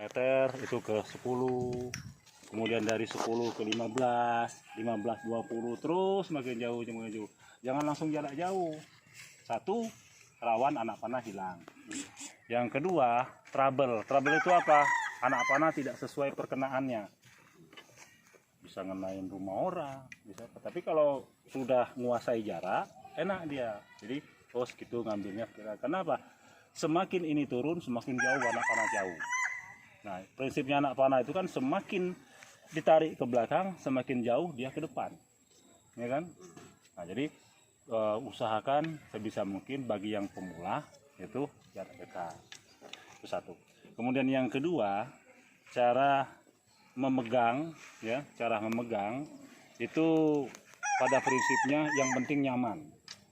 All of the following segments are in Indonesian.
meter itu ke 10, kemudian dari 10 ke 15, 15 20 terus makin jauh. Jangan langsung jarak jauh. Satu, rawan anak panah hilang. Yang kedua, trouble. Trouble itu apa? Anak panah tidak sesuai perkenaannya. Bisa ngenain rumah orang, bisa. Tapi kalau sudah menguasai jarak, enak dia. Jadi terus gitu ngambilnya. Kenapa? Semakin ini turun, semakin jauh anak panah jauh. Nah, prinsipnya anak panah itu kan semakin ditarik ke belakang, semakin jauh dia ke depan, ya kan? Nah, jadi usahakan sebisa mungkin bagi yang pemula itu jarak dekat. Itu satu. Kemudian yang kedua, cara memegang, ya, cara memegang itu pada prinsipnya yang penting nyaman.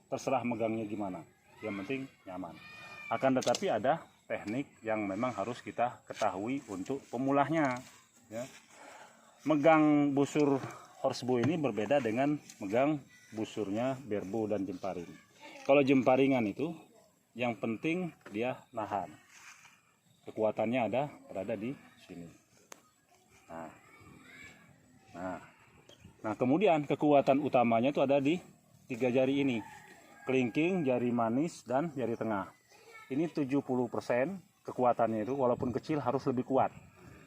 Terserah megangnya gimana, yang penting nyaman. Akan tetapi ada teknik yang memang harus kita ketahui untuk pemulanya, ya. Megang busur horsebow ini berbeda dengan megang busurnya berbo dan jemparing. Kalau jemparingan itu yang penting dia nahan, kekuatannya berada di sini. Nah kemudian kekuatan utamanya itu ada di 3 jari ini, kelingking, jari manis, dan jari tengah. Ini 70% kekuatannya itu, walaupun kecil harus lebih kuat.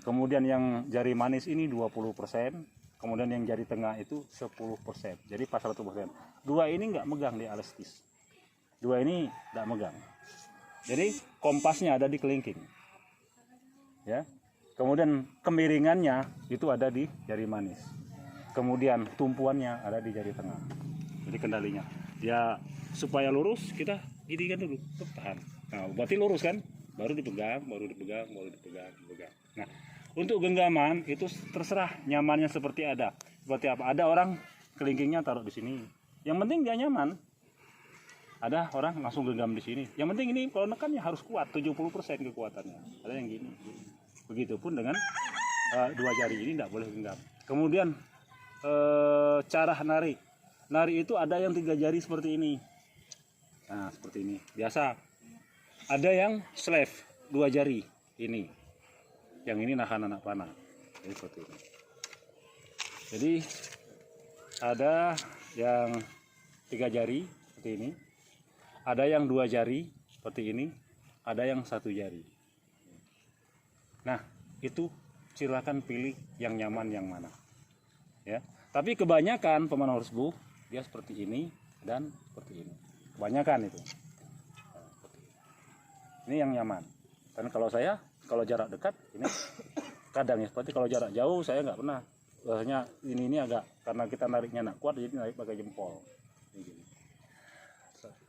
Kemudian yang jari manis ini 20%, kemudian yang jari tengah itu 10%. Jadi pas 100%. Dua ini nggak megang di alestis. Dua ini nggak megang. Jadi kompasnya ada di kelingking. Ya. Kemudian kemiringannya itu ada di jari manis. Kemudian tumpuannya ada di jari tengah. Jadi kendalinya. Ya supaya lurus kita ginikan dulu, tahan. Nah, berarti lurus kan? Baru dipegang. Nah, untuk genggaman itu terserah nyamannya seperti apa. Ada orang kelingkingnya taruh di sini. Yang penting dia nyaman. Ada orang langsung genggam di sini. Yang penting ini kalau nekan ya harus kuat, 70% kekuatannya. Ada yang gini. Begitupun dengan dua jari ini tidak boleh genggam. Kemudian cara narik. Narik itu ada yang 3 jari seperti ini. Nah, seperti ini. Biasa. Ada yang slave 2 jari ini. Yang ini nahan anak panah. Jadi seperti ini. Jadi ada yang 3 jari seperti ini. Ada yang 2 jari seperti ini. Ada yang 1 jari. Nah, itu silakan pilih yang nyaman yang mana. Ya. Tapi kebanyakan pemanah horsebow dia seperti ini dan seperti ini. Kebanyakan itu. Ini yang nyaman. Dan kalau saya, kalau jarak dekat ini kadang ya, seperti kalau jarak jauh saya nggak pernah. Biasanya ini agak, karena kita nariknya nak kuat, jadi narik pakai jempol.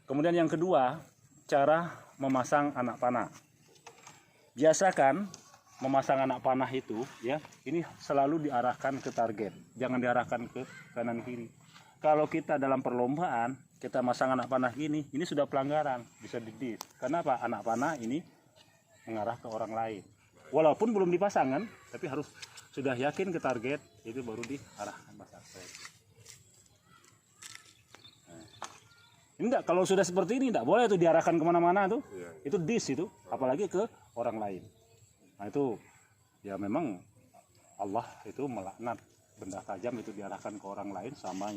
Kemudian yang kedua, cara memasang anak panah. Biasakan memasang anak panah itu, ya, ini selalu diarahkan ke target, jangan diarahkan ke kanan kiri. Kalau kita dalam perlombaan, kita masang anak panah gini, ini sudah pelanggaran, bisa didis. Kenapa? Anak panah ini mengarah ke orang lain. Walaupun belum dipasang kan, tapi harus sudah yakin ke target, itu baru diarahkan pasang. Nah. Ini enggak, kalau sudah seperti ini enggak boleh tuh diarahkan kemana-mana tuh. Itu dis itu, apalagi ke orang lain. Nah itu ya memang Allah itu melaknat benda tajam itu diarahkan ke orang lain selama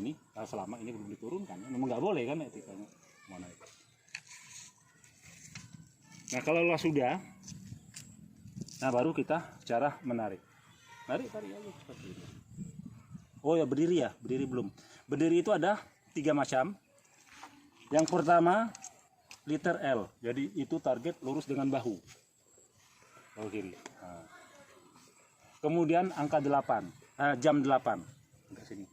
ini belum diturunkan. Memang nggak boleh kan etikanya. Mana itu. Nah kalau sudah, nah baru kita cara menarik. Tarik aja seperti ini. Oh ya berdiri belum. Berdiri itu ada 3 macam. Yang pertama liter L, jadi itu target lurus dengan bahu. Bahu kiri. Nah. Kemudian angka 8. Jam 8 ke sini.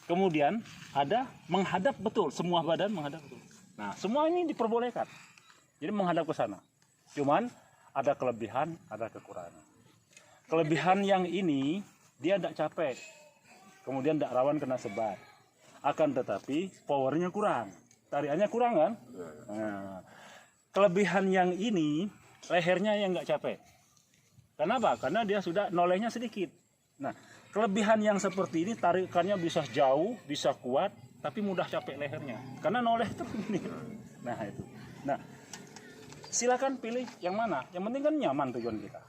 Kemudian ada menghadap betul, semua badan menghadap betul. Nah, semua ini diperbolehkan. Jadi menghadap ke sana. Cuman ada kelebihan, ada kekurangan. Kelebihan yang ini dia tidak capek. Kemudian tidak rawan kena sebat. Akan tetapi powernya kurang. Tarikannya kurang kan? Nah, kelebihan yang ini lehernya yang nggak capek. Kenapa? Karena dia sudah nolehnya sedikit. Nah, kelebihan yang seperti ini tarikannya bisa jauh, bisa kuat, tapi mudah capek lehernya. Karena noleh terus ini. Nah, itu. Nah, silakan pilih yang mana. Yang penting kan nyaman tujuan kita.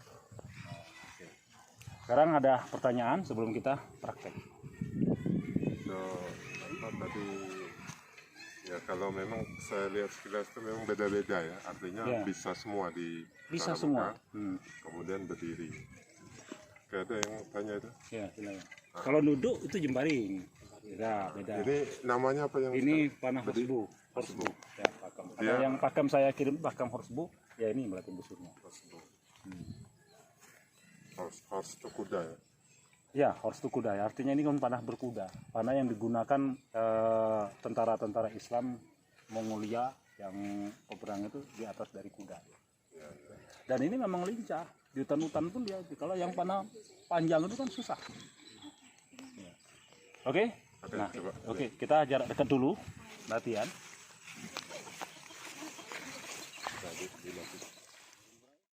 Sekarang ada pertanyaan sebelum kita praktek. So, apa tadi ya, kalau memang saya lihat sekilas itu memang beda-beda ya, artinya Ya. bisa semua di Bisa pramuka, semua. kemudian berdiri. Oke, ada yang tanya itu? Ya, silakan. Kalau duduk itu jembaring. Beda. Ini namanya apa yang Ini panah horsbu. Ya, pakem. Kalau Dia- yang pakem saya kirim pakem horsbu, ya ini berarti busurnya. Horse itu kuda ya? Ya, horse itu kuda ya. Artinya ini kan panah berkuda. Panah yang digunakan tentara-tentara Islam Mongolia yang peperang itu di atas dari kuda. Dan ini memang lincah. Di hutan-hutan pun dia. Kalau yang panah panjang itu kan susah. Ya. Oke? Oke, Nah, coba. oke, kita jarak dekat dulu latihan.